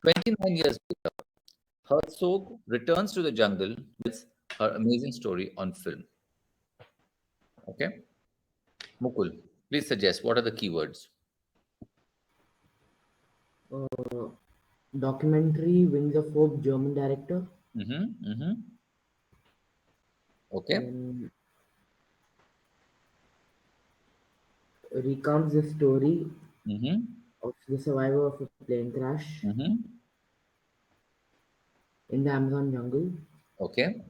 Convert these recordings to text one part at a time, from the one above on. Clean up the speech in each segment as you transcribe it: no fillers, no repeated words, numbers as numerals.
29 years later, Herzog returns to the jungle with her amazing story on film. Okay. Mukul, please suggest what are the keywords? Documentary, Wings of Hope, German director. Okay. Recounts the story Mm-hmm. of the survivor of a plane crash Mm-hmm. in the Amazon jungle. Okay.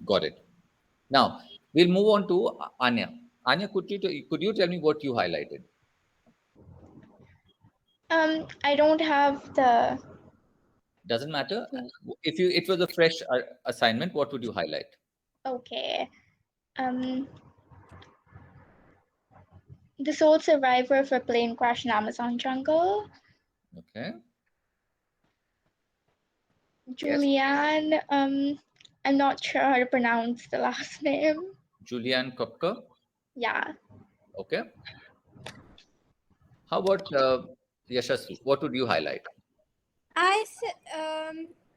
Got it. Now, we'll move on to Anya. Anya, could you tell me what you highlighted? I don't have the... Doesn't matter. If it was a fresh assignment, what would you highlight? Okay. The sole survivor of a plane crash in Amazon jungle. Okay. Julianne, I'm not sure how to pronounce the last name. Julianne Kopke. Yeah. Okay. How about Yashasvi? What would you highlight? I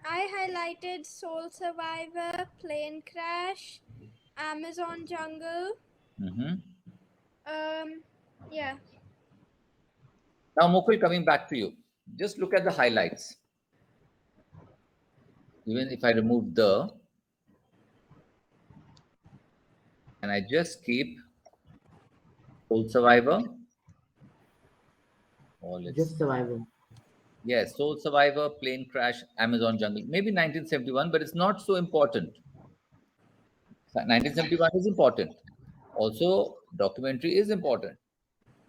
highlighted Soul Survivor, Plane Crash, Amazon Jungle. Yeah. Now, Mukul, coming back to you. Just look at the highlights. Even if I remove the, and I just keep Soul Survivor. Just Survivor. Yes, Soul Survivor, Plane Crash, Amazon Jungle. Maybe 1971, but it's not so important. 1971 is important. Also, documentary is important.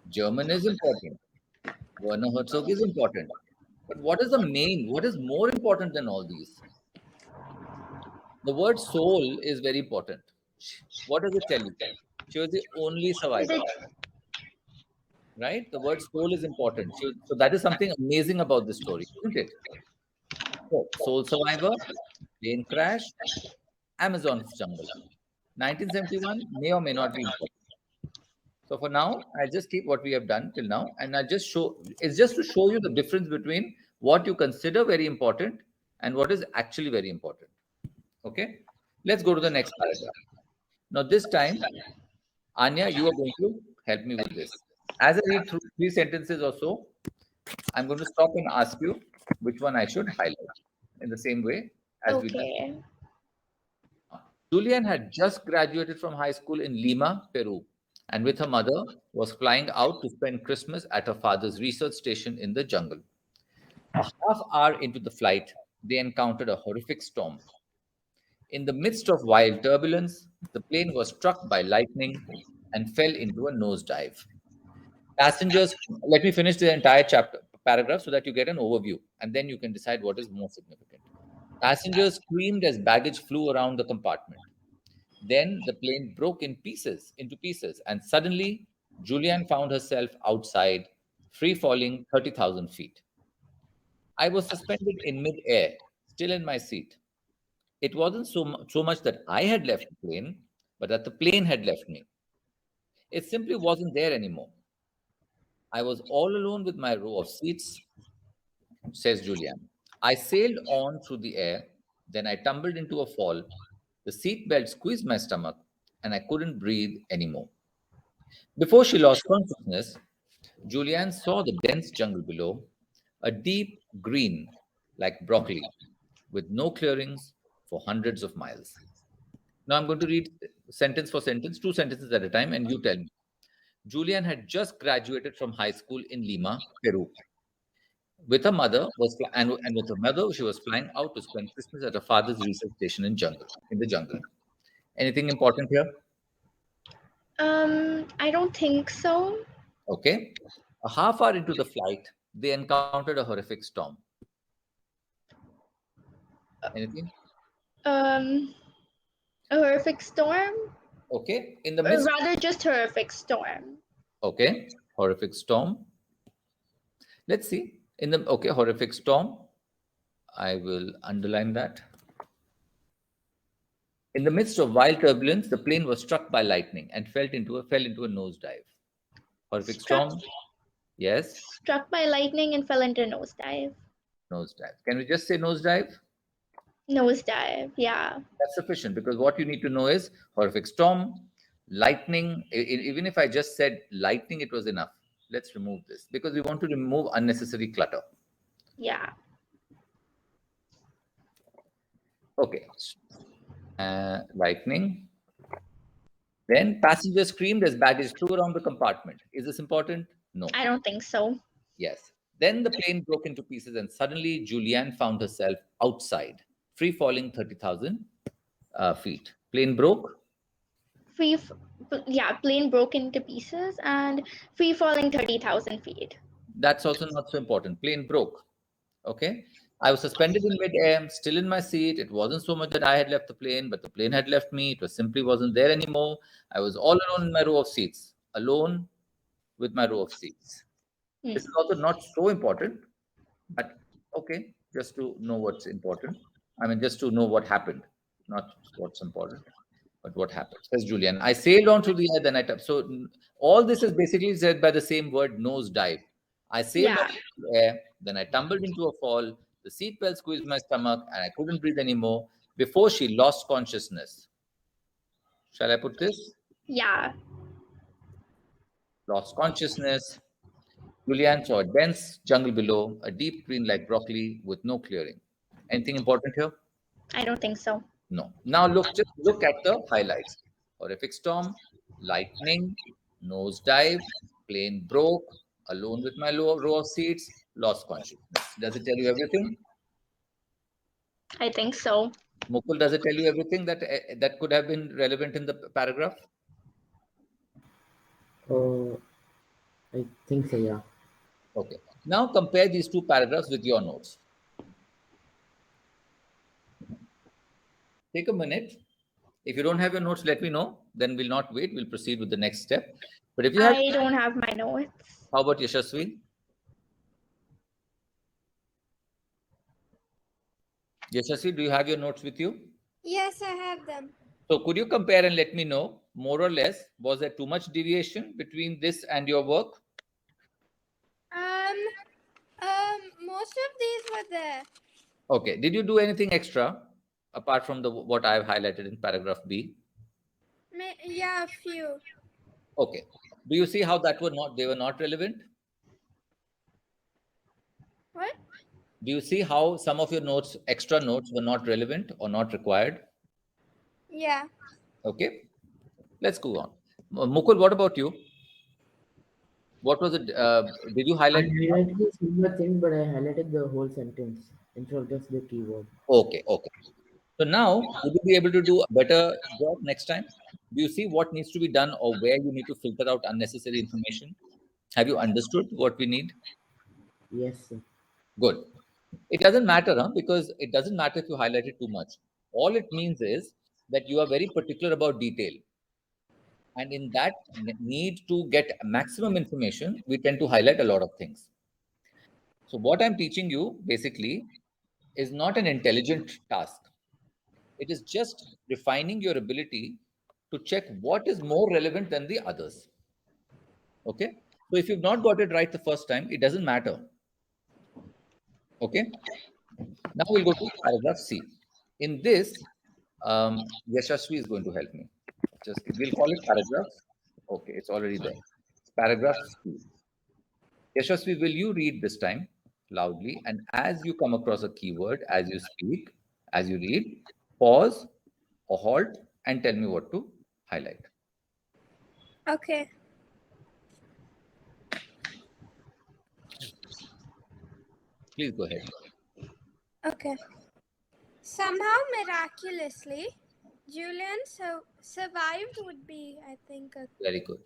German is important. Werner Herzog is important. But what is what is more important than all these? The word soul is very important. What does it tell you? She was the only survivor. Right? The word soul is important. So that is something amazing about this story, isn't it? So, soul survivor, plane crash, Amazon jungle. 1971 may or may not be important. So for now, I just keep what we have done till now, and I just show it's just to show you the difference between what you consider very important and what is actually very important. Okay, let's go to the next paragraph. Now, this time, Anya, you are going to help me with this. As I read through 3 sentences or so, I'm going to stop and ask you which one I should highlight in the same way as we did. Julian had just graduated from high school in Lima, Peru, and with her mother was flying out to spend Christmas at her father's research station in the jungle. A half hour into the flight, they encountered a horrific storm. In the midst of wild turbulence, the plane was struck by lightning and fell into a nosedive. Passengers, let me finish the entire paragraph so that you get an overview, and then you can decide what is more significant. Passengers screamed as baggage flew around the compartment. Then the plane broke into pieces, and suddenly Julianne found herself outside, free falling 30,000 feet. I was suspended in mid-air, still in my seat. It wasn't so much that I had left the plane, but that the plane had left me. It simply wasn't there anymore. I was all alone with my row of seats, says Julianne. I sailed on through the air, then I tumbled into a fall. The seat belt squeezed my stomach, and I couldn't breathe anymore. Before she lost consciousness, Julianne saw the dense jungle below, a deep green like broccoli, with no clearings for hundreds of miles. Now I'm going to read sentence for sentence, 2 sentences at a time, and you tell me. Julianne had just graduated from high school in Lima, Peru. With her mother and with her mother, she was flying out to spend Christmas at her father's research station in the jungle. Anything important here? I don't think so. Okay. A half hour into the flight, they encountered a horrific storm. Anything? A horrific storm? Okay. In Or the midst, rather, just horrific storm. okay, horrific storm. Let's see. Horrific storm. I will underline that. In the midst of wild turbulence, the plane was struck by lightning and fell into a nosedive. Horrific storm. Yes. Struck by lightning and fell into nosedive. Nosedive. Can we just say nosedive? Nosedive, yeah. That's sufficient, because what you need to know is horrific storm, lightning. Even if I just said lightning, it was enough. Let's remove this because we want to remove unnecessary clutter. Yeah. Okay. Lightning. Then passengers screamed as baggage flew around the compartment. Is this important? No. I don't think so. Yes. Then the plane broke into pieces, and suddenly Julianne found herself outside, free falling 30,000 feet. Plane broke. Plane broke into pieces and free falling 30,000 feet. That's also not so important. Plane broke. Okay. I was suspended in mid-air, still in my seat. It wasn't so much that I had left the plane, but the plane had left me. It was simply wasn't there anymore. I was all alone in my row of seats, alone with my row of seats. This is also not so important, but okay, just to know what's important. I mean, just to know what happened, not what's important, but what happened. Says Julian. I sailed on through the air, then I tapped. So all this is basically said by the same word, nose dive. I sailed on through the air, then I tumbled into a fall. The seatbelt squeezed my stomach, and I couldn't breathe anymore before she lost consciousness. Shall I put this? Yeah. Lost consciousness. Julian saw a dense jungle below, a deep green like broccoli with no clearing. Anything important here? I don't think so. No. Now just look at the highlights. Horrific storm, lightning, nosedive, plane broke, alone with my row of seats, lost consciousness. Does it tell you everything? I think so. Mukul, does it tell you everything that could have been relevant in the paragraph? I think so, yeah. Okay. Now compare these two paragraphs with your notes. Take a minute. If you don't have your notes, let me know. Then we'll not wait. We'll proceed with the next step. But if you have, I don't have my notes. how about Yashasvi? Yashasvi, do you have your notes with you? Yes, I have them. So could you compare and let me know, more or less, was there too much deviation between this and your work? Most of these were there. Okay. Did you do anything extra apart from what I've highlighted in paragraph B? Yeah, a few. Okay. Do you see how they were not relevant? What? Do you see how some of your notes, extra notes, were not relevant or not required? Yeah. Okay. Let's go on. Mukul, what about you? What was it? Did you I highlight? highlighted a similar thing, but I highlighted the whole sentence instead of just the keyword. Okay. Okay. So now, would you be able to do a better job next time? Do you see what needs to be done or where you need to filter out unnecessary information? Have you understood what we need? Yes, sir. Good. It doesn't matter, huh? Because it doesn't matter if you highlight it too much. All it means is that you are very particular about detail. And in that need to get maximum information, we tend to highlight a lot of things. So what I'm teaching you basically is not an intelligent task. It is just refining your ability to check what is more relevant than the others. Okay. So if you've not got it right the first time, it doesn't matter. Okay. Now we'll go to paragraph C. In this, Yashasvi is going to help me. We'll call it paragraph. Okay, it's already there. Paragraph C. Yashasvi, will you read this time loudly? And as you come across a keyword, as you speak, as you read, pause or halt and tell me what to highlight. Okay. Please go ahead. Okay. Somehow, miraculously, Julian survived would be, I think, Very good.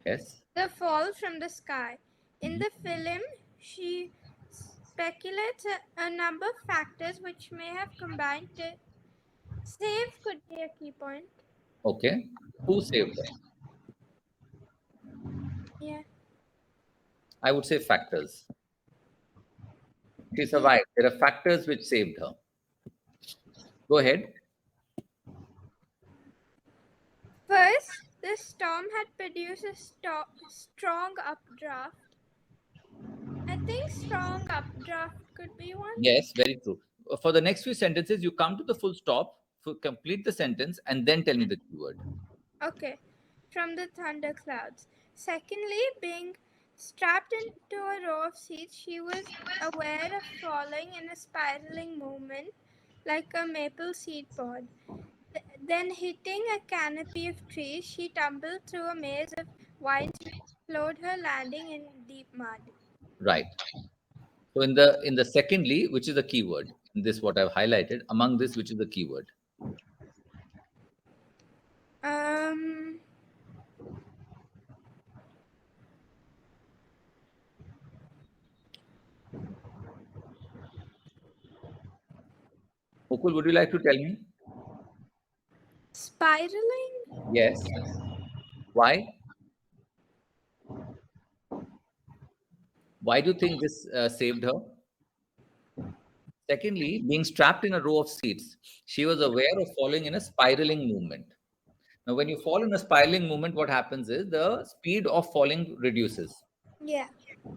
Yes. the fall from the sky. In the film, she speculates a number of factors which may have combined to save could be a key point. Okay. Who saved her? Yeah. I would say factors. She survived. There are factors which saved her. Go ahead. First, the The storm had produced a strong updraft. I think strong updraft could be one. Yes, very true. For the next few sentences, you come to the full stop, complete the sentence, and then tell me the keyword. Okay, from the thunderclouds. Secondly, being strapped into a row of seats, she was aware of falling in a spiraling movement like a maple seed pod. Then, hitting a canopy of trees, she tumbled through a maze of vines which slowed her landing in deep mud. Right. So in the secondly, which is the keyword in this what I've highlighted, among this, which is the keyword? Um, Mukul, would you like to tell me? spiraling? Yes. Why? Why do you think this saved her? Secondly, being strapped in a row of seats, she was aware of falling in a spiraling movement. Now, when you fall in a spiraling movement, what happens is the speed of falling reduces. Yeah.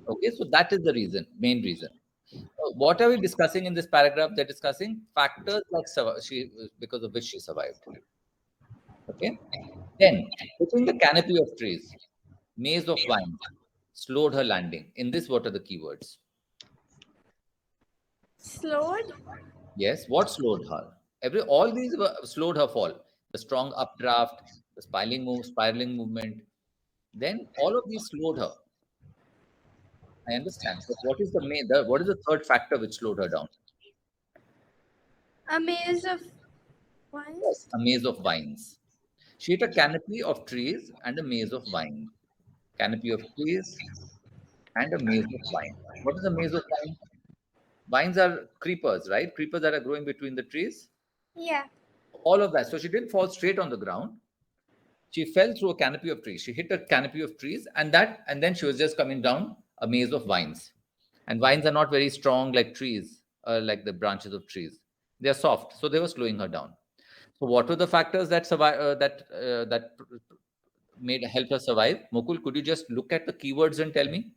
Okay, so that is the reason, main reason. What are we discussing in this paragraph? They're discussing factors like she, because of which she survived. Okay, then hitting the canopy of trees, maze of vines, slowed her landing. In this, what are the keywords? Slowed? Yes, what slowed her? All these slowed her fall. The strong updraft, the spiraling movement. Then all of these slowed her. I understand. But what is what is the third factor which slowed her down? A maze of vines? Yes, a maze of vines. She hit a canopy of trees and a maze of vines. Canopy of trees and a maze of vines. What is a maze of vines? Vines are creepers, right? Creepers that are growing between the trees. Yeah. All of that. So she didn't fall straight on the ground. She fell through a canopy of trees. She hit a canopy of trees, and then she was just coming down a maze of vines. And vines are not very strong like trees, like the branches of trees. They are soft, so they were slowing her down. So, what were the factors that survive that made help her survive? Mukul, could you just look at the keywords and tell me?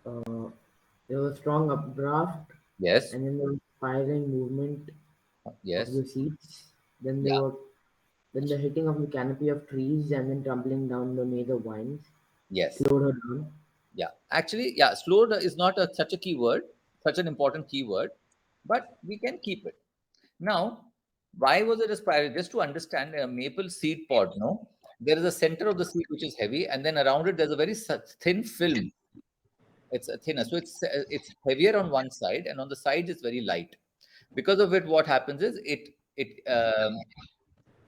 There was strong updraft, Yes, and then there was spiraling movement of yes, the seats. Then yeah, then the hitting of the canopy of trees, and then tumbling down the maze of vines yes, slowed her down. yeah. Actually, yeah, slowed is not such a keyword, such an important keyword, but we can keep it. Now, why was it a spiral? Just to understand a maple seed pod, no? There is a center of the seed which is heavy, and then around it there's a very thin film. It's thinner, so it's heavier on one side, and on the sides it's very light. Because of it, what happens is it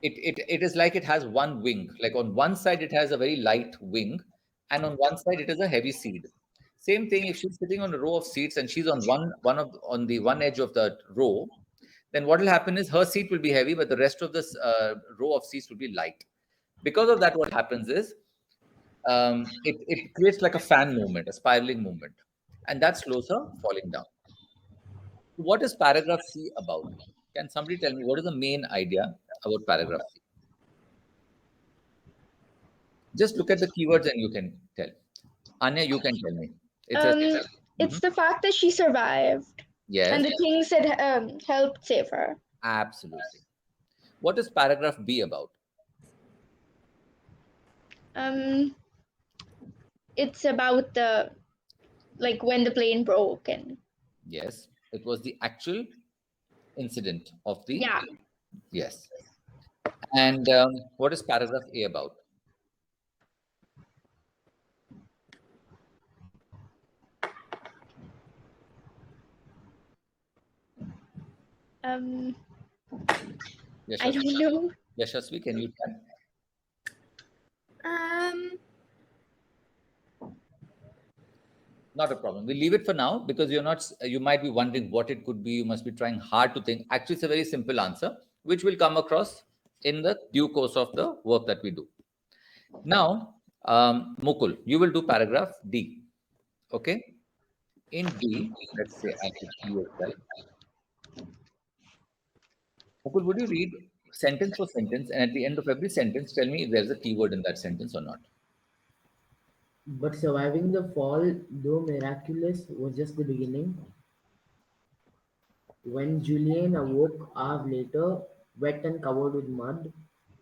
is like it has one wing. Like on one side it has a very light wing, and on one side it is a heavy seed. Same thing if she's sitting on a row of seats and she's on on the one edge of the row, then what will happen is her seat will be heavy, but the rest of this row of seats will be light. Because of that, what happens is it creates like a fan movement, a spiraling movement, and that slows her falling down. What is paragraph C about? Can somebody tell me what is the main idea about paragraph C? Just look at the keywords and you can tell. Anya, you can tell me. It says, Um, Mhm. it's the fact that she survived Yes, and the things that helped save her. absolutely. What is paragraph B about? Um, it's about the like when the plane broke and Yes, it was the actual incident of the. yeah. Yes. And what is paragraph A about? Um, I Yashasvi, don't know. Yashasvi, can you tell? Um, Not a problem. We'll leave it for now because you're not. You might be wondering what it could be. You must be trying hard to think. Actually, it's a very simple answer, which will come across in the due course of the work that we do. Now, Mukul, you will do paragraph D. Okay. In D, let's say I could see yourself. Mukul, would you read sentence for sentence, and at the end of every sentence, tell me if there's a keyword in that sentence or not. But surviving the fall, though miraculous, was just the beginning. When Julian awoke hours later, wet and covered with mud,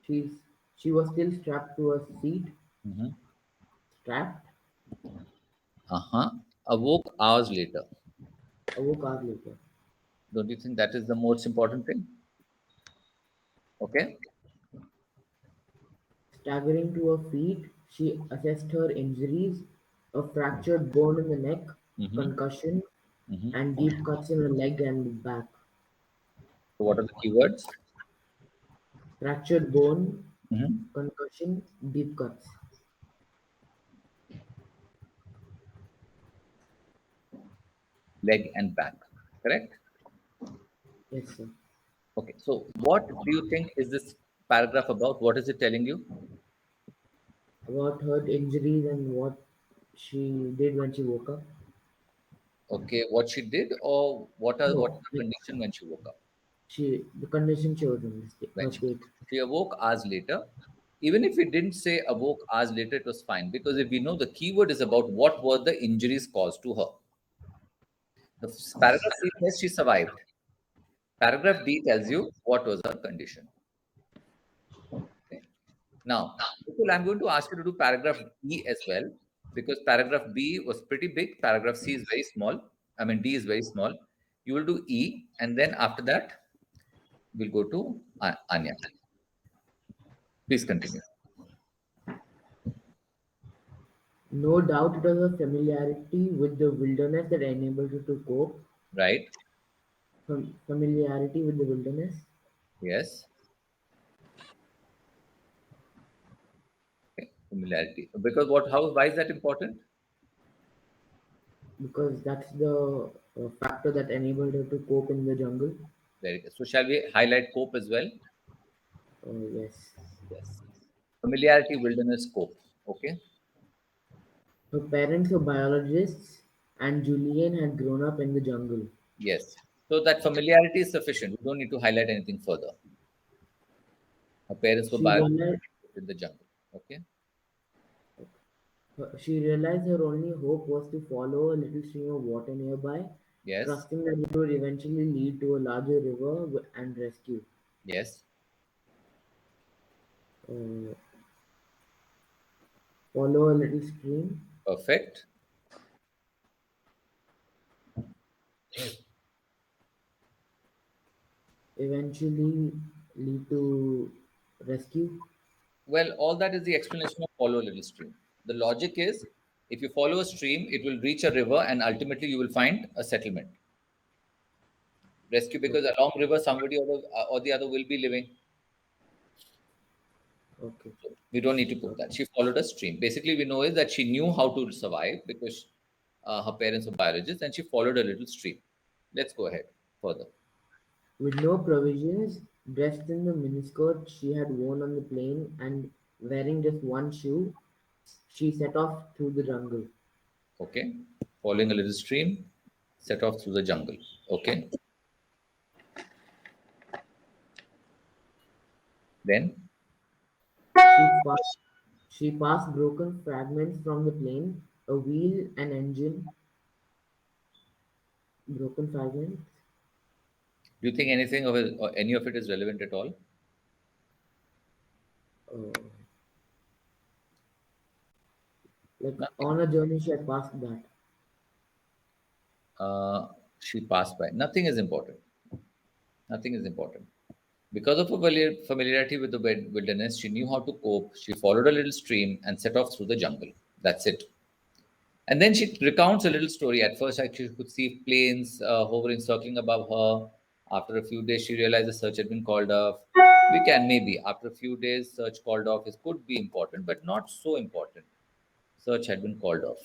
she's, she was still strapped to a seat. Mm-hmm. Strapped? Uh-huh. Awoke hours later. Awoke hours later. Don't you think that is the most important thing? Okay. Staggering to her feet, she assessed her injuries, a fractured bone in the neck, Mm-hmm. concussion, Mm-hmm. and deep cuts in her leg and back. So what are the keywords? Fractured bone, Mm-hmm. concussion, deep cuts. Leg and back. Correct? Yes, sir. Okay. So what do you think is this paragraph about? What is it telling you? About her injuries and what she did when she woke up. Okay, what she did, or what No, is the condition when she woke up? the condition she was in, When her state. she awoke hours later. Even if we didn't say awoke hours later, it was fine, because if we know the keyword is about what were the injuries caused to her. The paragraph C says she survived. Paragraph D tells you what was her condition. Okay. Now, Mukul, I'm going to ask you to do paragraph E as well, because paragraph B was pretty big. Paragraph C is very small. I mean, D is very small. You will do E, and then after that, we'll go to Anya. Please continue. No doubt it was her familiarity with the wilderness that enabled her to cope. Right? Familiarity with the wilderness, Yes. Okay. Familiarity. Because what? How? Why is that important? because that's the factor that enabled her to cope in the jungle. Very good. So shall we highlight cope as well? Yes. Yes. Familiarity, wilderness, cope. Okay. Her parents were biologists, and Julian had grown up in the jungle. Yes. So that familiarity is sufficient. We don't need to highlight anything further. Her parents were She biologists realized, in the jungle. Okay. she realized her only hope was to follow a little stream of water nearby, Yes. trusting that it would eventually lead to a larger river and rescue. Yes. Uh, Follow a little stream, Perfect. eventually lead to rescue. Well, all that is the explanation of follow a little stream. The logic is, if you follow a stream, it will reach a river, and ultimately you will find a settlement. Rescue, because along river somebody or the other will be living. Okay. So we don't need to put that. She followed a stream. Basically, we know is that she knew how to survive because her parents were biologists, and she followed a little stream. Let's go ahead further. With no provisions, dressed in the miniskirt she had worn on the plane and wearing just one shoe, she set off through the jungle. Okay, following a little stream, set off through the jungle. Okay, then She passed broken fragments from the plane, a wheel, an engine, broken fragments. do you think anything of it, or any of it is relevant at all? Uh, like Nothing. on a journey, she had passed that. She passed by. Nothing is important. Nothing is important. Because of her familiarity with the wilderness, she knew how to cope. She followed a little stream and set off through the jungle. That's it. And then she recounts a little story. At first, she could see planes hovering, circling above her. After a few days, she realized the search had been called off. We can maybe, after a few days, search called off is could be important, but not so important. Search had been called off.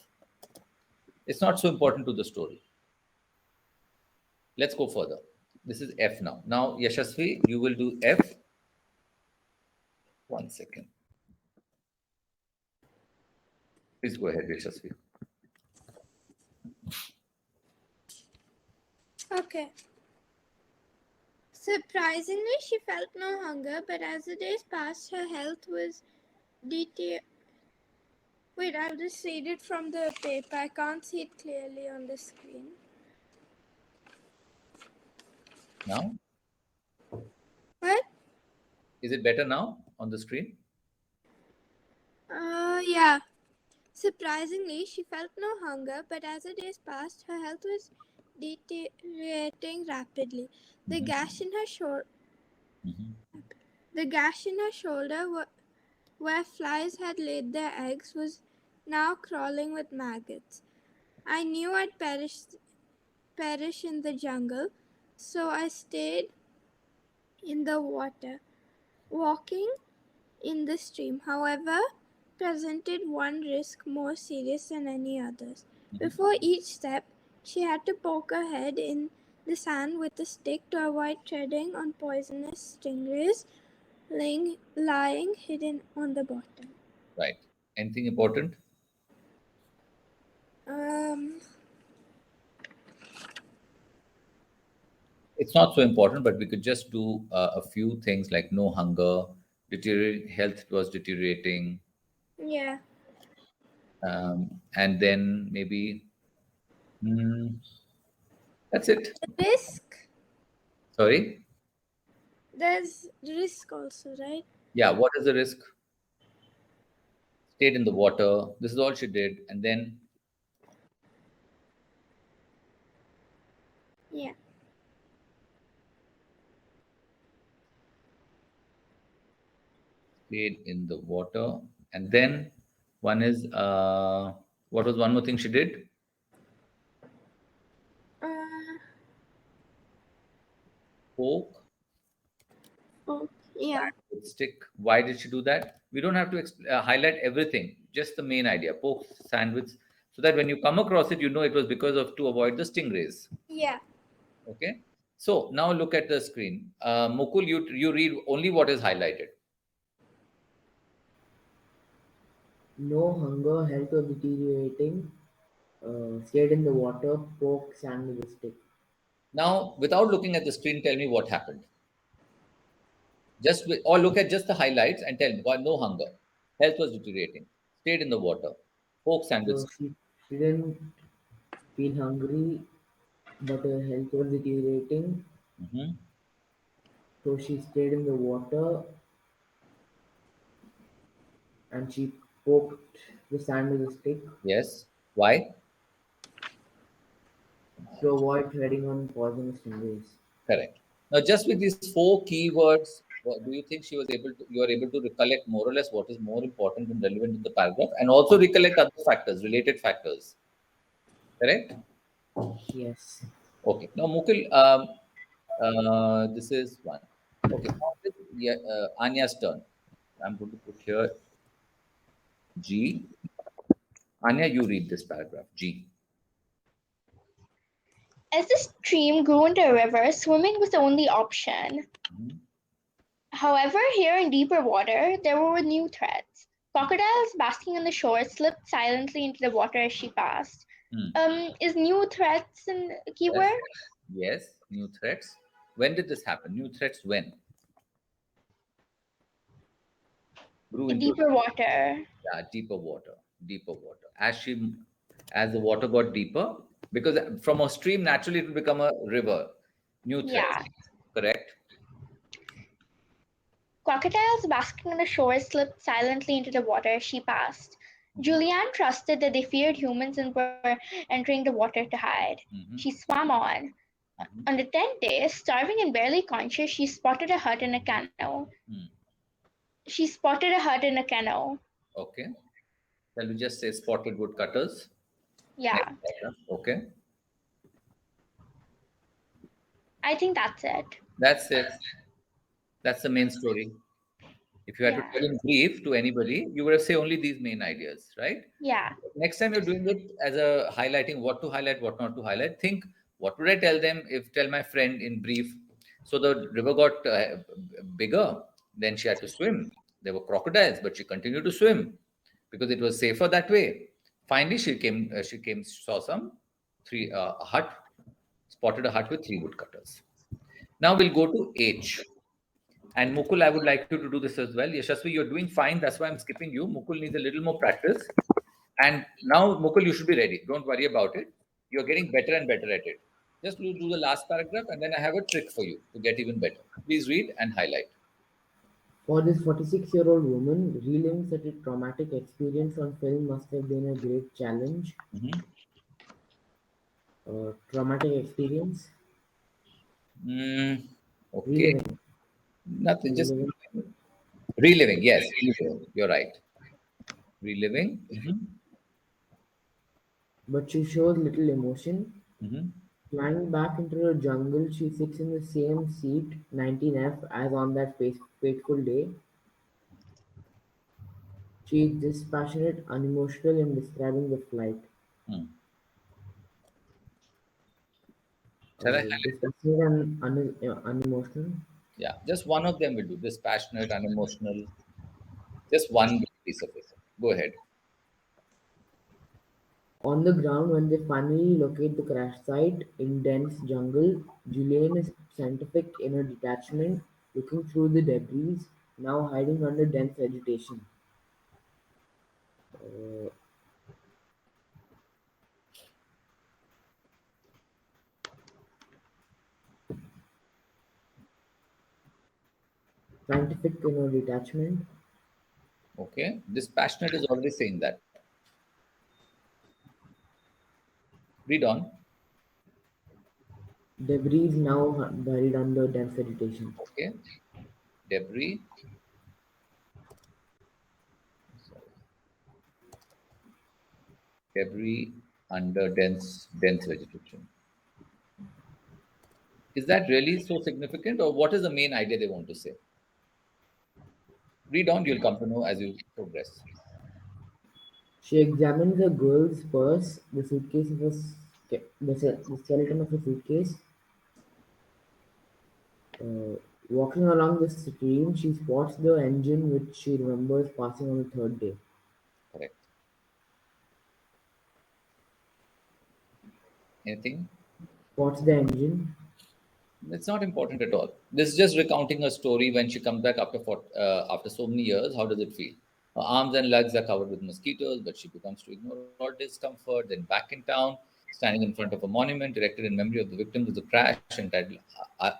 It's not so important to the story. Let's go further. This is F now. Now, Yashasvi, you will do F. 1 second. Please go ahead, Yashasvi. Okay. Surprisingly, she felt no hunger, but as the days passed, her health was deteriorating. Wait, I'll just read it from the paper. I can't see it clearly on the screen. Now, What? is it better now on the screen? Yeah. Surprisingly, she felt no hunger, but as the days passed, her health was deteriorating rapidly. The gash in her shoulder, where flies had laid their eggs, was now crawling with maggots. I knew I'd perish in the jungle, so I stayed in the water. Walking in the stream, however, presented one risk more serious than any others. Before each step, she had to poke her head in the sand with a stick to avoid treading on poisonous stingrays lying hidden on the bottom. Right. Anything important? It's not so important, but we could just do a few things like no hunger, health was deteriorating, Yeah. and then maybe that's it. The risk. Sorry. There's risk also, right? Yeah. What is the risk? Stayed in the water. This is all she did, and then Yeah. stayed in the water, and then one is what was one more thing she did? Uh, Poke oh, yeah. with stick. Why did she do that? We don't have to highlight everything, just the main idea. Poke sandwich, so that when you come across it, you know it was because of to avoid the stingrays. Yeah. Okay. So now look at the screen. Mukul, you read only what is highlighted. No hunger, health was deteriorating. Stayed in the water, poke sand with a stick. Now, without looking at the screen, tell me what happened. Or look at just the highlights and tell me. Why no hunger? Health was deteriorating. Stayed in the water. Poke sandwich. So she didn't feel hungry, but her health was deteriorating. Mhm. So she stayed in the water and she poked the sand with a stick Yes. Why? to avoid treading on poisonous stingrays. Correct. Now, just with these four keywords, do you think you are able to recollect more or less what is more important and relevant in the paragraph, and also recollect other factors, related factors? Correct. Yes. Okay. Now, Mukul, this is one. Okay. Now it's, yeah, Anya's turn. I'm going to put here G. Anya, you read this paragraph. G. As the stream grew into a river, swimming was the only option. Mhm. However, here in deeper water, there were new threats. Crocodiles basking on the shore slipped silently into the water as she passed. Is new threats a Yes. keyword? Yes. New threats. When did this happen? New threats when? Grew In into deeper water. yeah, deeper water, deeper water. As the water got deeper, because from a stream naturally it will become a river. New threats. Yeah. Correct. Crocodiles basking on the shore slipped silently into the water as she passed. Julianne trusted that they feared humans and were entering the water to hide. Mhm. She swam on. On the 10th day, starving and barely conscious, she spotted a hut in a canoe. Hmm. She spotted a hut in a canoe. Okay. Shall we just say spotted woodcutters? Next Yeah, paragraph. Okay. I think that's it. That's it. That's the main story. If you had to Yeah, tell in brief to anybody, you would have say only these main ideas, right? yeah, Next time you're doing it as a highlighting what to highlight, what not to highlight, think what would I tell them if tell my friend in brief. So the river got bigger, then she had to swim. There were crocodiles, but she continued to swim because it was safer that way. Finally, saw some a hut, spotted a hut with three woodcutters. Now we'll go to H. And Mukul, I would like you to do this as well. Yashasvi, you're doing fine. That's why I'm skipping you. Mukul needs a little more practice. And now, Mukul, you should be ready. Don't worry about it. You're getting better and better at it. Just do the last paragraph, and then I have a trick for you to get even better. Please read and highlight. For this 46-year-old woman, reliving such a traumatic experience on film must have been a great challenge. Traumatic experience. Okay. Reliving. Nothing. Just Reliving. reliving. Yes, reliving. You're right. Reliving. But she shows little emotion. Mm-hmm. Flying back into the jungle, she sits in the same seat, 19F, as on that fateful day. She is dispassionate, unemotional in describing the flight. Shall I highlight this? Dispassionate and unemotional. Yeah, just one of them will do. Dispassionate, unemotional. Just one piece of it. Go ahead. On the ground, when they finally locate the crash site in dense jungle, Julian is scientific in her detachment, looking through the debris, now hiding under dense vegetation. Uh, Scientific in her detachment. Okay. Dispassionate is already saying that. Read on. Debris now buried under dense vegetation. Okay. Debris. Debris under dense vegetation. Is that really so significant, or what is the main idea they want to say? Read on, you'll come to know as you progress. She examines the girl's purse, the suitcase of the skeleton of a suitcase. Uh, Walking along the stream, she spots the engine which she remembers passing on the third day. Correct. Anything? Spots the engine. It's not important at all. This is just recounting a story when she comes back after so many years. How does it feel? Her arms and legs are covered with mosquitoes, but she begins to ignore all discomfort. Then back in town, standing in front of a monument erected in memory of the victims of the crash entitled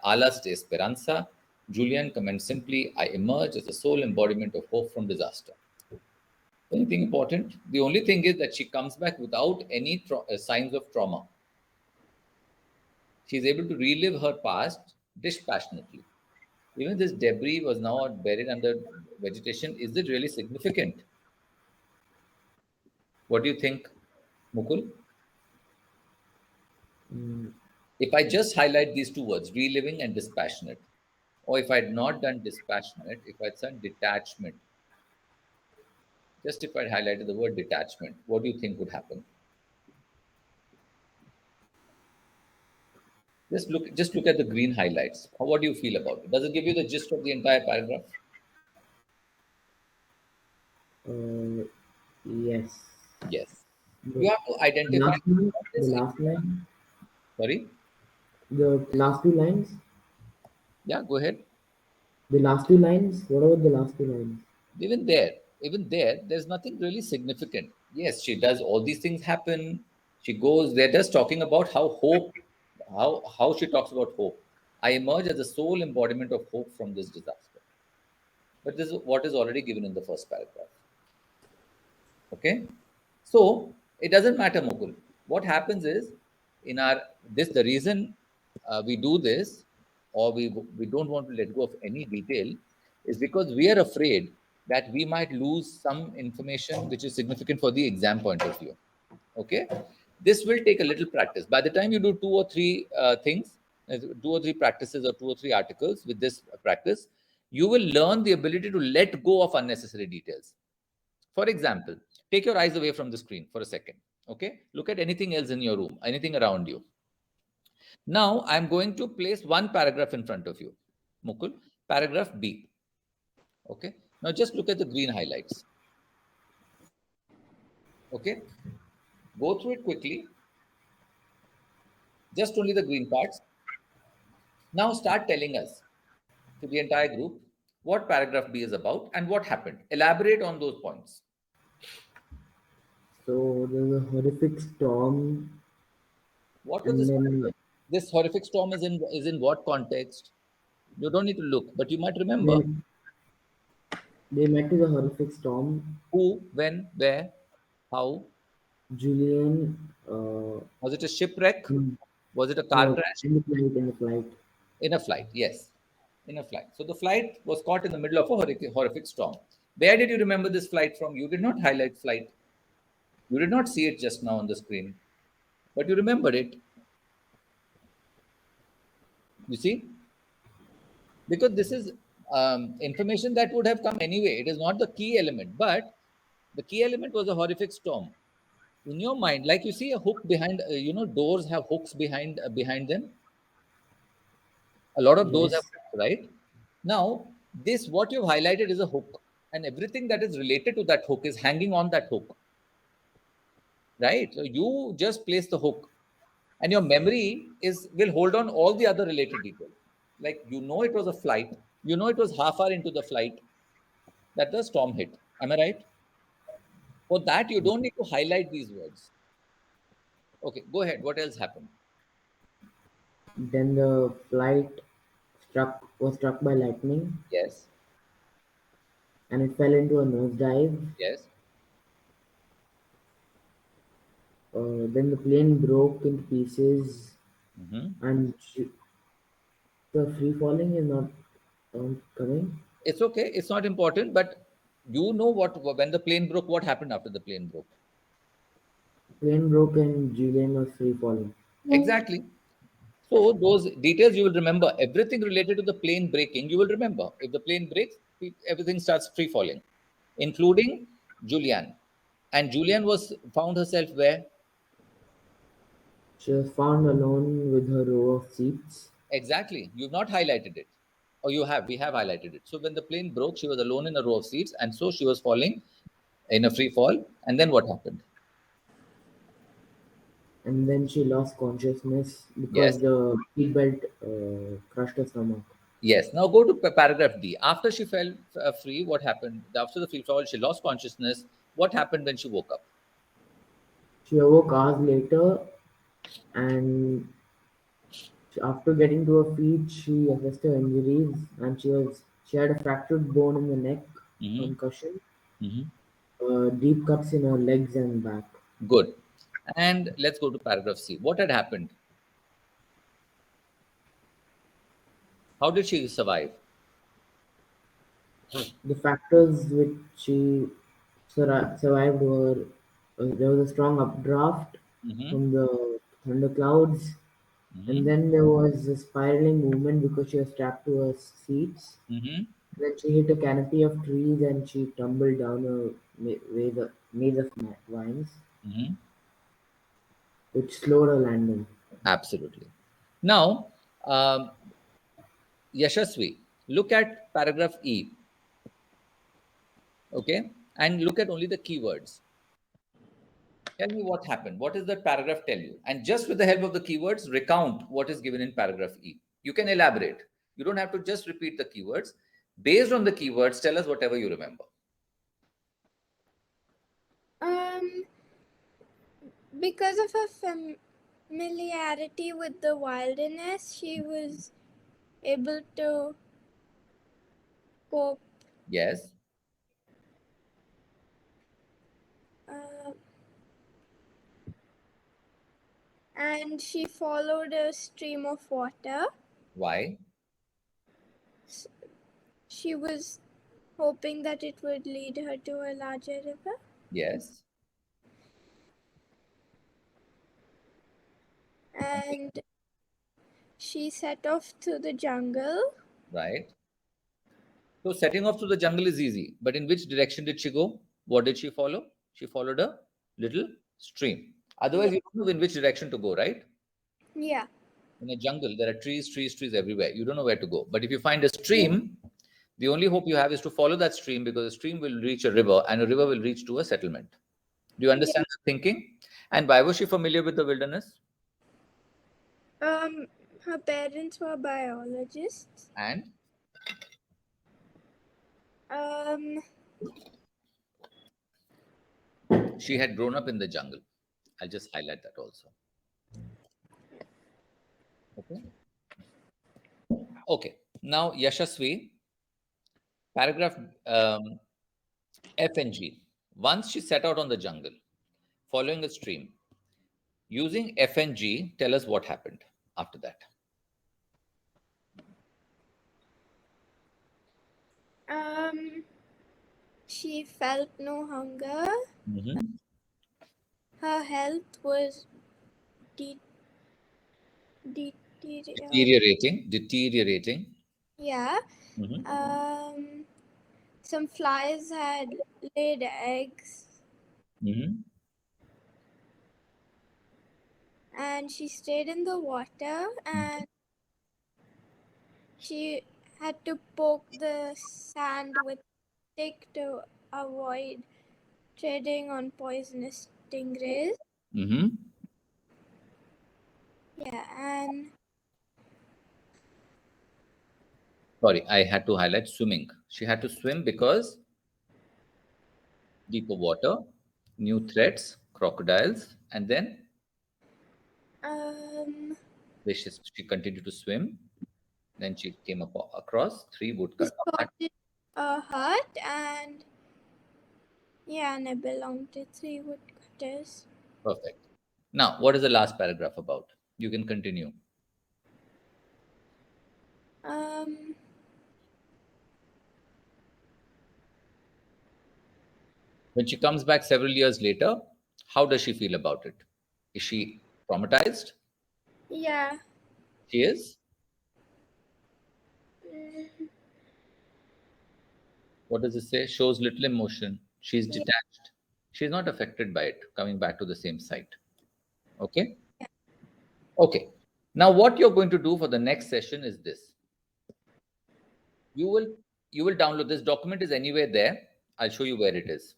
Alas de Esperanza, Julian comments simply, I emerge as the sole embodiment of hope from disaster. Anything important? The only thing is that she comes back without any signs of trauma. She is able to relive her past dispassionately. Even this debris was now buried under vegetation. Is it really significant? What do you think, Mukul? If I just highlight these two words, reliving and dispassionate, or if I had not done dispassionate, if I'd done detachment, just if I'd highlighted the word detachment, what do you think would happen? Just look at the green highlights. What do you feel about it? Does it give you the gist of the entire paragraph? Yes. Yes. The You have to identify last line. what The is last line. sorry. The last two lines. Yeah, go ahead. The last two lines. What about the last two lines? Even there, there's nothing really significant. Yes, she does all these things happen. She goes, they're just talking about how she talks about hope. I emerge as the sole embodiment of hope from this disaster. But this is what is already given in the first paragraph. Okay, so it doesn't matter, Mukul. What happens is in our this the reason we do this, or we don't want to let go of any detail, is because we are afraid that we might lose some information which is significant for the exam point of view. Okay, this will take a little practice. By the time you do two or three things, two or three practices or two or three articles with this practice, you will learn the ability to let go of unnecessary details. For example, take your eyes away from the screen for a second. Okay, look at anything else in your room, anything around you. Now I'm going to place one paragraph in front of you, Mukul. Paragraph B. Okay, now just look at the green highlights. Okay, go through it quickly, just only the green parts. Now start telling us, to the entire group, what paragraph B is about and what happened. Elaborate on those points. So there's a horrific storm, What was and then this horrific storm is in what context? You don't need to look, but you might remember they, they met with a horrific storm. who, when, where, how. Julian, Was it a shipwreck? mm, Was it a car no, crash? in the flight. In a flight, yes. In a flight. So the flight was caught in the middle of a horrific storm. Where did you remember this flight from? You did not highlight flight. You did not see it just now on the screen, but you remembered it. You see? Because this is information that would have come anyway. It is not the key element, but the key element was a horrific storm. In your mind, like you see a hook behind, doors have hooks behind them. A lot of doors have Yes. hooks, right? Now, this what you've highlighted is a hook, and everything that is related to that hook is hanging on that hook, right? So you just place the hook, and your memory will hold on all the other related details. Like it was a flight, it was half hour into the flight that the storm hit. Am I right? For that, you don't need to highlight these words. Okay, go ahead. What else happened? Then the flight was struck by lightning, Yes, and it fell into a nosedive. yes. Then the plane broke into pieces, Hmm. and the free falling is not coming. It's okay. It's not important, but you know what when the plane broke, what happened after the plane broke? Plane broke and Julian was free falling. Exactly. So those details you will remember. Everything related to the plane breaking, you will remember. If the plane breaks, everything starts free falling, including Julian. And Julian was found herself where? She was found alone with her row of seats. Exactly. You've not highlighted it. Or you have. We have highlighted it. So when the plane broke, she was alone in a row of seats, and so she was falling in a free fall. And then what happened? And then she lost consciousness Yes. because the seatbelt crushed her stomach. Yes. Now go to paragraph D. After she fell free, what happened? After the free fall, she lost consciousness. What happened when she woke up? She awoke hours later, and after getting to her feet, she assessed her injuries, and she had a fractured bone in the neck, Hmm. concussion, Hmm. deep cuts in her legs and back. Good. And let's go to paragraph C. What had happened? How did she survive? The factors which she survived were there was a strong updraft Hmm. from the thunderclouds, and Hmm. then there was a spiraling movement because she was strapped to her seats. Hmm. Then she hit a canopy of trees and she tumbled down a maze of vines, Hmm. which slowed her landing. Absolutely. Now, Yashasvi, look at paragraph E, okay, and look at only the keywords. Tell me what happened. What does that paragraph tell you? And just with the help of the keywords, recount what is given in paragraph E. You can elaborate. You don't have to just repeat the keywords. Based on the keywords, tell us whatever you remember. Because of her familiarity with the wilderness, she was able to cope. Yes. And she followed a stream of water. Why? She was hoping that it would lead her to a larger river. Yes. And she set off to the jungle. Right. So setting off to the jungle is easy. But in which direction did she go? What did she follow? She followed a little stream. Otherwise, Yeah. you don't know in which direction to go, right? Yeah. In a jungle, there are trees everywhere. You don't know where to go. But if you find a stream, the only hope you have is to follow that stream because the stream will reach a river and a river will reach to a settlement. Do you Yeah. understand the thinking? And why was she familiar with the wilderness? Her parents were biologists. And she had grown up in the jungle. I'll just highlight that also. Okay. Okay. Now, Yashasvi, paragraph F and G. Once she set out on the jungle, following a stream. Using F and G, tell us what happened after that. She felt no hunger. Mm-hmm. Her health was Deteriorating. Yeah. Mm-hmm. Some flies had laid eggs. Mm-hmm. And she stayed in the water, and she had to poke the sand with a stick to avoid treading on poisonous stingrays. Mm-hmm. Yeah, and Sorry, I had to highlight swimming. She had to swim because deeper water, new threats, crocodiles, and then she continued to swim. Then she came across 3 woodcutters. spotted a hut, and it belonged to 3 woodcutters. Perfect. Now, what is the last paragraph about? You can continue. When she comes back several years later, how does she feel about it? Is she traumatized? Yeah. She is? What does it say? Shows little emotion. She's detached. She's not affected by it, coming back to the same site. Okay? Okay. Now, what you're going to do for the next session is this. You will download this document is anywhere there. I'll show you where it is.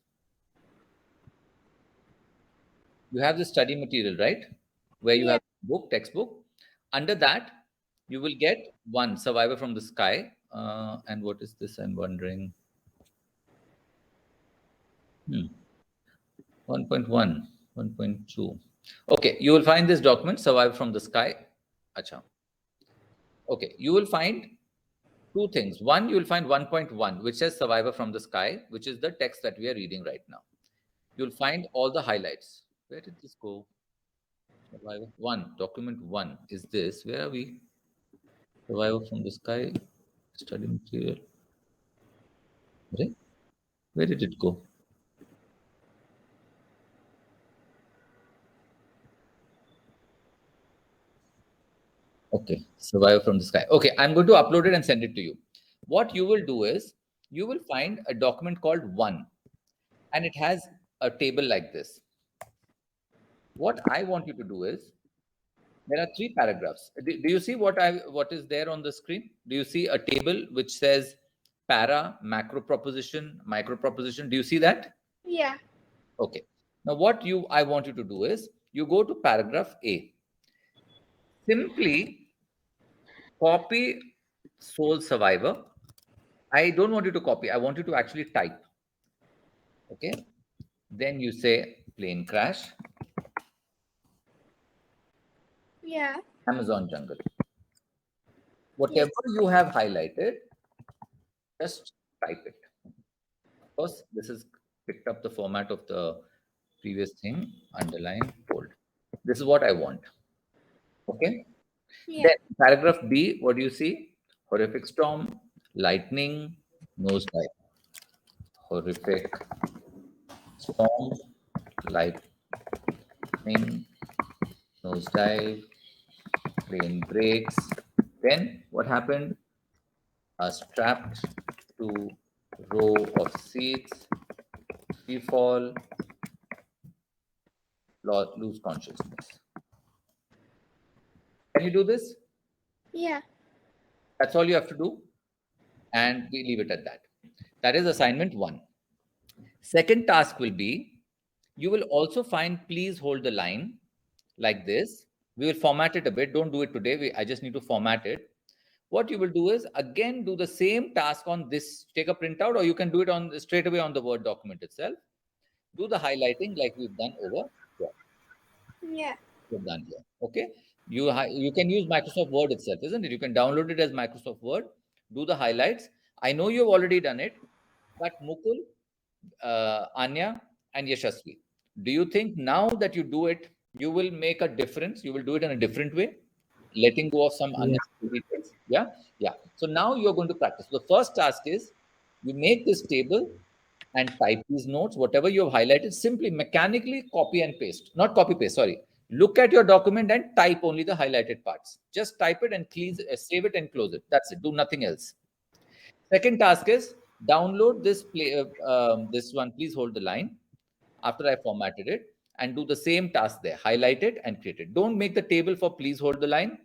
You have the study material, right? Where you have textbook. Under that, you will get one Survivor from the Sky. And what is this? I'm wondering. 1.1, 1.2. Okay, you will find this document, Survive from the Sky. Acha. Okay, you will find 2 things. One, you will find 1.1, which says Survivor from the Sky, which is the text that we are reading right now. You'll find all the highlights. Where did this go? Survivor 1, document 1 is this. Where are we? Survivor from the Sky, study material. Where did it go? Okay, Survivor from the Sky. Okay, I'm going to upload it and send it to you. What you will do is, you will find a document called 1, and it has a table like this. What I want you to do is, there are 3 paragraphs. Do you see what is there on the screen? Do you see a table which says para, macro proposition, micro proposition? Do you see that? Yeah. Okay. Now, what I want you to do is, you go to paragraph A. Simply copy Soul Survivor. I don't want you to copy. I want you to actually type. Okay. Then you say plane crash. Yeah. Amazon jungle. Whatever you have highlighted, just type it. Of course, this is picked up the format of the previous thing, underline, bold. This is what I want. Okay. Yeah. Then paragraph B, what do you see? Horrific storm, lightning, nosedive. Horrific storm, lightning, nosedive, plane breaks. Then what happened? Strapped to row of seats, free fall, lose consciousness. Can you do this? Yeah. That's all you have to do. And we leave it at that. That is assignment 1. Second task will be, you will also find please hold the line like this. We will format it a bit. Don't do it today. I just need to format it. What you will do is again do the same task on this. Take a printout, or you can do it on straight away on the Word document itself. Do the highlighting like we've done over here. Yeah. We've done here. Okay. You can use Microsoft Word itself, isn't it? You can download it as Microsoft Word. Do the highlights. I know you've already done it, but Mukul, Anya, and Yashasvi, do you think now that you do it, you will make a difference? You will do it in a different way, letting go of some unnecessary details? Yeah, yeah. So now you're going to practice. The first task is you make this table and type these notes, whatever you have highlighted, simply mechanically copy and paste. Not copy paste, sorry. Look at your document and type only the highlighted parts. Just type it and please save it and close it. That's it. Do nothing else. Second task is download this one. Please hold the line after I formatted it and do the same task there. Highlight it and create it. Don't make the table for please hold the line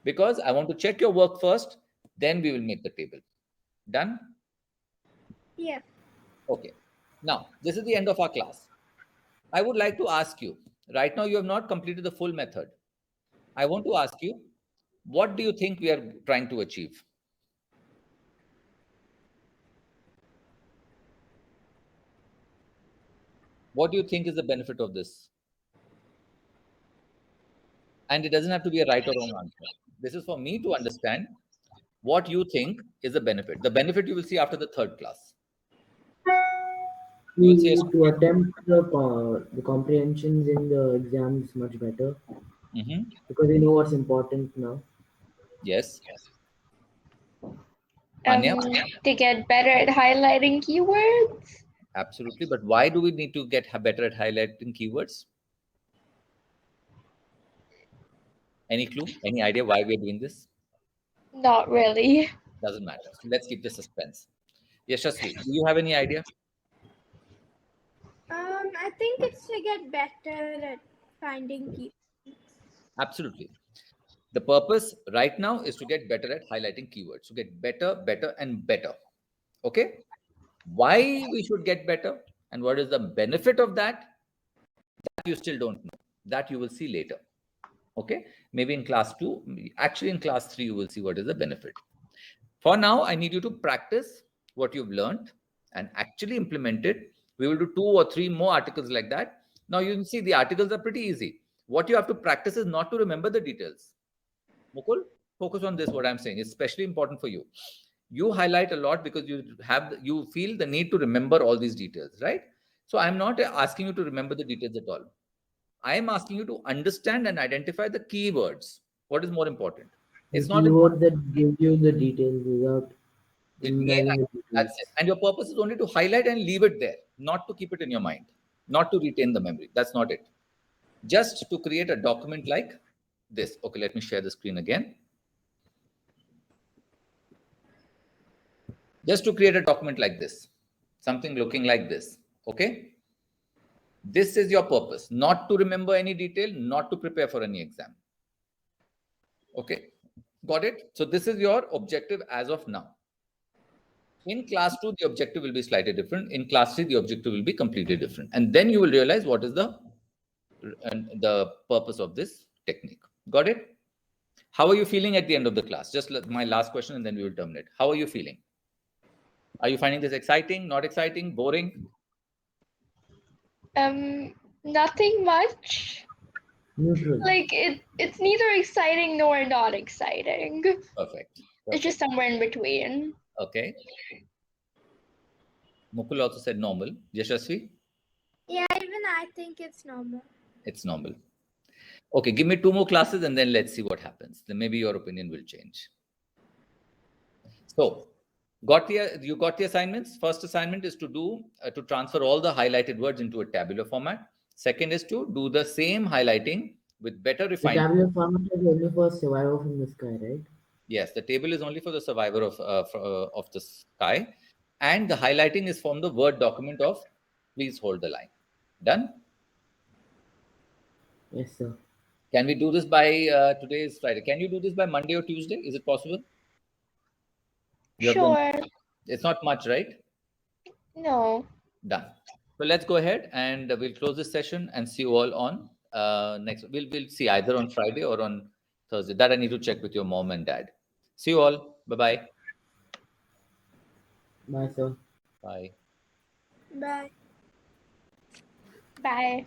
because I want to check your work first. Then we will make the table. Done? Yeah. Okay. Now, this is the end of our class. I would like to ask you, right now you have not completed the full method. I want to ask you, what do you think we are trying to achieve? What do you think is the benefit of this? And it doesn't have to be a right or wrong answer. This is for me to understand what you think is the benefit. The benefit you will see after the third class. You will see To attempt the comprehensions in the exams much better because we know what's important now. Yes. Anya? To get better at highlighting keywords. Absolutely. But why do we need to get better at highlighting keywords? Any clue? Any idea why we're doing this? Not really. Doesn't matter. So let's keep the suspense. Yashasvi, do you have any idea? I think it's to get better at finding keywords. Absolutely. The purpose right now is to get better at highlighting keywords. To get better, better, and better. Okay? Why we should get better and what is the benefit of that you still don't know. That you will see later. Okay? Maybe in class 2, actually in class 3 you will see what is the benefit. For now, I need you to practice what you've learned and actually implement it. We will do 2 or 3 more articles like that. Now you can see the articles are pretty easy. What you have to practice is not to remember the details. Mukul, focus on this. What I'm saying is especially important for you. You highlight a lot because you feel the need to remember all these details, right? So I'm not asking you to remember the details at all. I am asking you to understand and identify the keywords. What is more important? It's The not keyword important. that gives you the details without The main imbibing the idea, details. that's it. And your purpose is only to highlight and leave it there, not to keep it in your mind, not to retain the memory. That's not it. Just to create a document like this. Okay, let me share the screen again. Just to create a document like this, something looking like this. Okay. This is your purpose, not to remember any detail, not to prepare for any exam. Okay. Got it? So this is your objective as of now. In class 2, the objective will be slightly different. In class 3, the objective will be completely different. And then you will realize what is the purpose of this technique. Got it? How are you feeling at the end of the class? Just my last question and then we will terminate. How are you feeling? Are you finding this exciting, not exciting, boring? Nothing much. Neutral. Like it's neither exciting nor not exciting. Perfect. It's just somewhere in between. Okay. Mukul also said normal. Yashasvi? Yeah, even I think it's normal. It's normal. Okay, give me 2 more classes and then let's see what happens. Then maybe your opinion will change. So, you got the assignments? First assignment is to transfer all the highlighted words into a tabular format. Second is to do the same highlighting with better The refinement. tabular format is only for survival from the sky, right? Yes, the table is only for the survivor of the sky, and the highlighting is from the Word document of please hold the line. Done? Yes, sir. Can we do this by today is Friday? Can you do this by Monday or Tuesday? Is it possible? Sure. It's not much, right? No. Done. So let's go ahead and we'll close this session and see you all on next. We'll see either on Friday or on Thursday. That I need to check with your mom and dad. See you all. Bye-bye. Bye, sir. Bye. Bye. Bye.